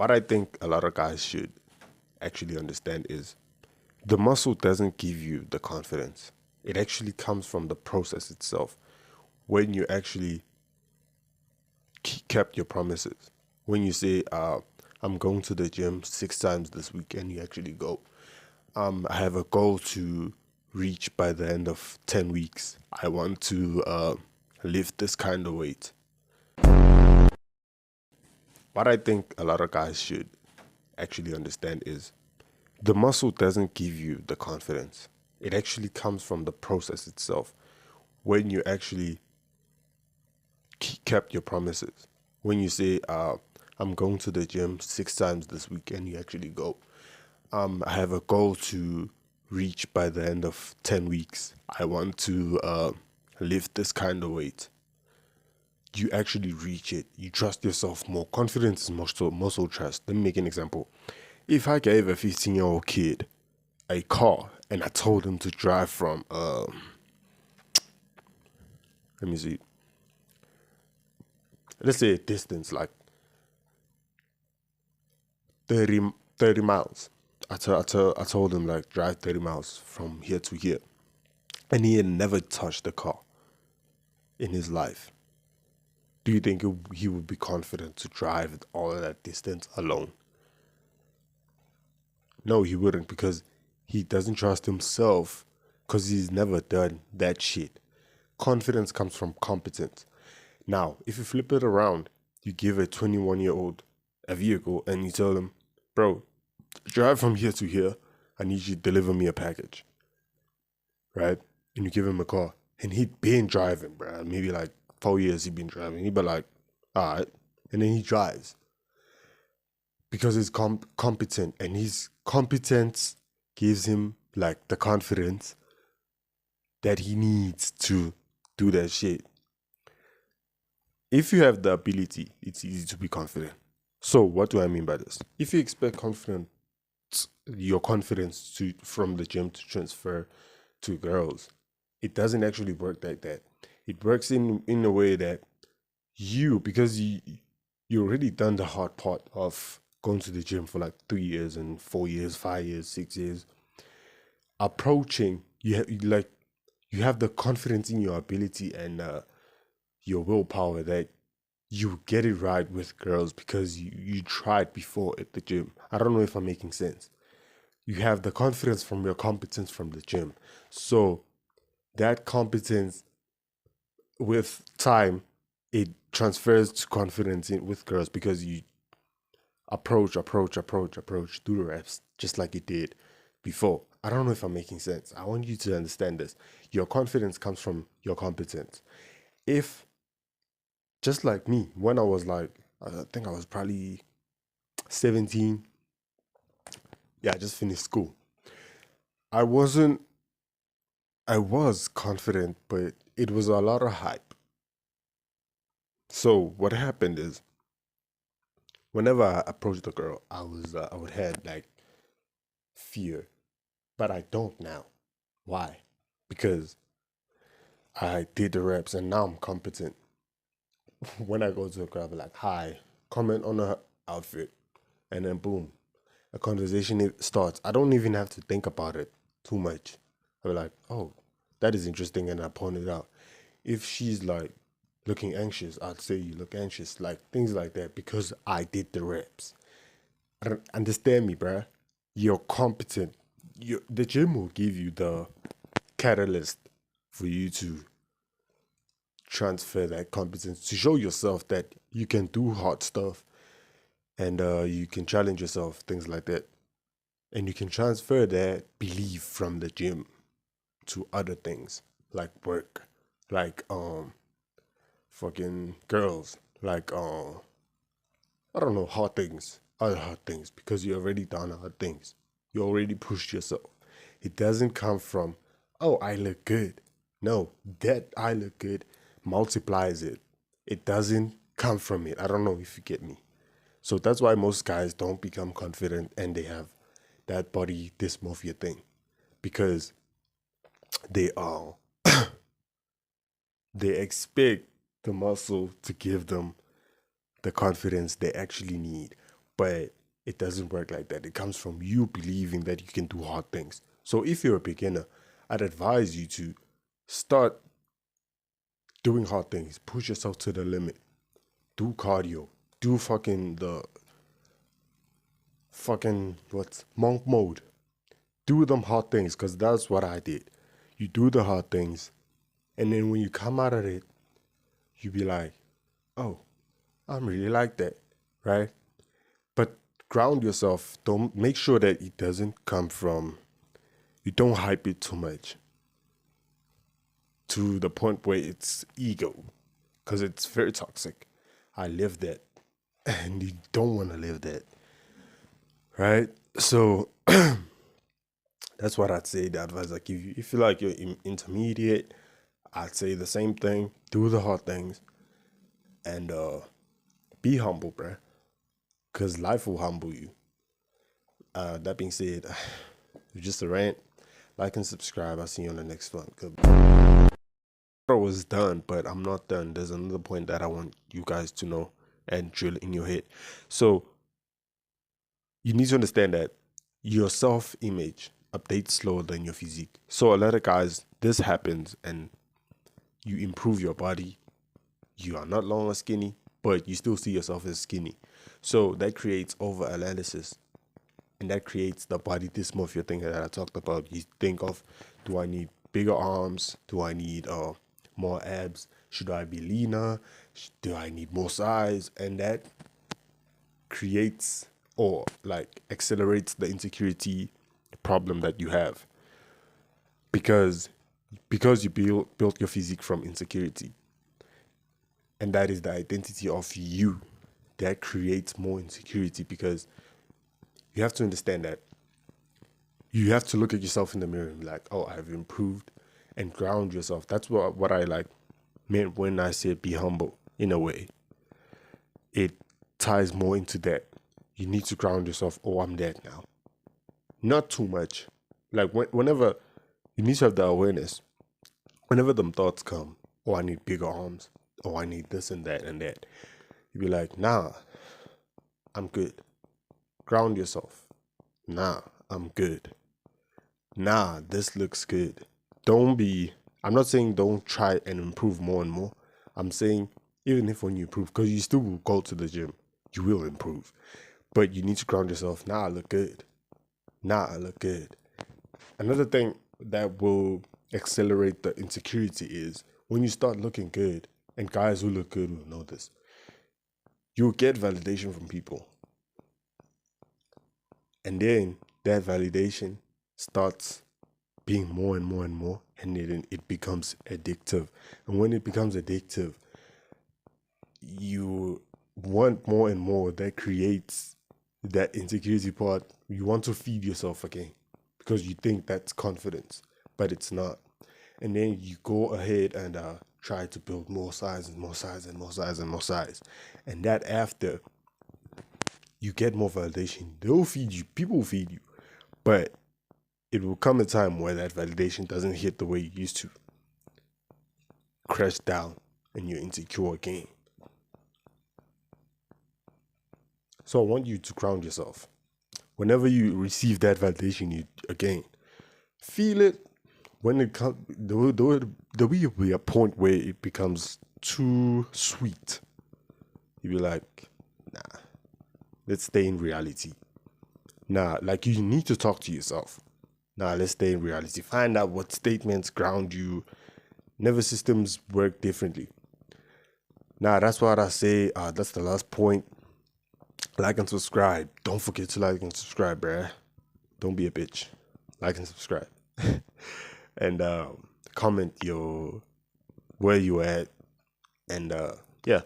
What I think a lot of guys should actually understand is the muscle doesn't give you the confidence. It actually comes from the process itself. When you actually kept your promises. When you say, I'm going to the gym 6 times this week, and you actually go. I have a goal to reach by the end of 10 weeks. I want to lift this kind of weight. What I think a lot of guys should actually understand is the muscle doesn't give you the confidence. It actually comes from the process itself. When you actually kept your promises. When you say, I'm going to the gym 6 times this week, and you actually go. I have a goal to reach by the end of 10 weeks. I want to lift this kind of weight. You actually reach it. You trust yourself more. Confidence is muscle trust. Let me make an example. If I gave a 15-year-old kid a car and I told him to drive from, let me see, let's say a distance like 30 miles. I told him like drive 30 miles from here to here. And he had never touched a car in his life. Do you think he would be confident to drive all of that distance alone? No, he wouldn't, because he doesn't trust himself, because he's never done that shit. Confidence comes from competence. Now, if you flip it around, you give a 21-year-old a vehicle and you tell him, bro, drive from here to here. I need you to deliver me a package. Right? And you give him a car. And he'd been driving, bro. Maybe like 4 years he'd been driving. He'd be like, all right. And then he drives. Because he's competent. And his competence gives him like the confidence that he needs to do that shit. If you have the ability, it's easy to be confident. So what do I mean by this? If you expect your confidence from the gym to transfer to girls, it doesn't actually work like that. It works in a way that because you already done the hard part of going to the gym for like 3 years and 4 years, 5 years, 6 years. Approaching, you have the confidence in your ability and your willpower that you get it right with girls because you tried before at the gym. I don't know if I'm making sense. You have the confidence from your competence from the gym. So that competence with time, it transfers to confidence with girls because you approach, do the reps just like you did before. I don't know if I'm making sense. I want you to understand this. Your confidence comes from your competence. If, just like me, when I was like, I think I was probably 17. Yeah, I just finished school. I was confident, but it was a lot of hype. So what happened is, whenever I approached a girl, I would have like fear, but I don't now. Why? Because I did the reps and now I'm competent. When I go to a girl, I'll be like, hi, comment on her outfit, and then boom, a conversation starts. I don't even have to think about it too much. I'll be like, oh, that is interesting, and I point it out. If she's like looking anxious, I'd say you look anxious, like things like that, because I did the reps. Understand me, bruh. You're competent. The gym will give you the catalyst for you to transfer that competence, to show yourself that you can do hard stuff and you can challenge yourself, things like that. And you can transfer that belief from the gym to other things like work, like fucking girls, like I don't know, other hard things, because you already done hard things. You already pushed yourself. It doesn't come from, oh, I look good. No, that I look good multiplies it. It doesn't come from it. I don't know if you get me. So that's why most guys don't become confident and they have that body dysmorphia thing, because they are they expect the muscle to give them the confidence they actually need. But it doesn't work like that. It comes from you believing that you can do hard things. So if you're a beginner, I'd advise you to start doing hard things. Push yourself to the limit. Do cardio. Do what's monk mode. Do them hard things, because that's what I did. You do the hard things, and then when you come out of it, you be like, oh, I'm really like that, right? But ground yourself. Don't make sure that it doesn't come from, you don't hype it too much to the point where it's ego, because it's very toxic. I live that, and you don't want to live that, right? So that's what I'd say. The advice I give you. If you like you're intermediate, I'd say the same thing. Do the hard things, and be humble, bruh, because life will humble you. That being said, just a rant. Like and subscribe. I'll see you on the next one. Goodbye. I was done, but I'm not done. There's another point that I want you guys to know and drill in your head. So you need to understand that your self-image updates slower than your physique. So a lot of guys, this happens and you improve your body. You are not longer skinny, but you still see yourself as skinny. So that creates over-analysis. And that creates the body dysmorphia thing that I talked about. You think of, do I need bigger arms? Do I need more abs? Should I be leaner? Do I need more size? And that creates or like accelerates the insecurity problem that you have. Because you built your physique from insecurity. And that is the identity of you. That creates more insecurity, because you have to understand that you have to look at yourself in the mirror and be like, oh, I've improved, and ground yourself. That's what I like meant when I said be humble. In a way, it ties more into that. You need to ground yourself. Oh, I'm dead now. Not too much. Like whenever you need to have the awareness, whenever them thoughts come, oh, I need bigger arms, oh, I need this and that and that, you be like, nah, I'm good. Ground yourself. Nah, I'm good. Nah, this looks good. I'm not saying don't try and improve more and more. I'm saying even if when you improve, because you still will go to the gym, you will improve. But you need to ground yourself. Nah, I look good. Nah, I look good. Another thing that will accelerate the insecurity is when you start looking good, and guys who look good will know this, you'll get validation from people. And then that validation starts being more and more and more, and then it becomes addictive. And when it becomes addictive, you want more and more. That creates that insecurity part. You want to feed yourself again because you think that's confidence, but it's not. And then you go ahead and try to build more size and more size and more size and more size. And that after you get more validation, they'll feed you. People will feed you. But it will come a time where that validation doesn't hit the way you used to. Crash down and you're insecure again. So I want you to ground yourself. Whenever you receive that validation, you again feel it. When it comes, there will be a point where it becomes too sweet. You'll be like, nah, let's stay in reality. Nah, like you need to talk to yourself. Nah, let's stay in reality. Find out what statements ground you. Nervous systems work differently. Nah, that's what I say. That's the last point. Like and subscribe. Don't forget to like and subscribe, bruh. Don't be a bitch. Like and subscribe. And comment where you at. And yeah.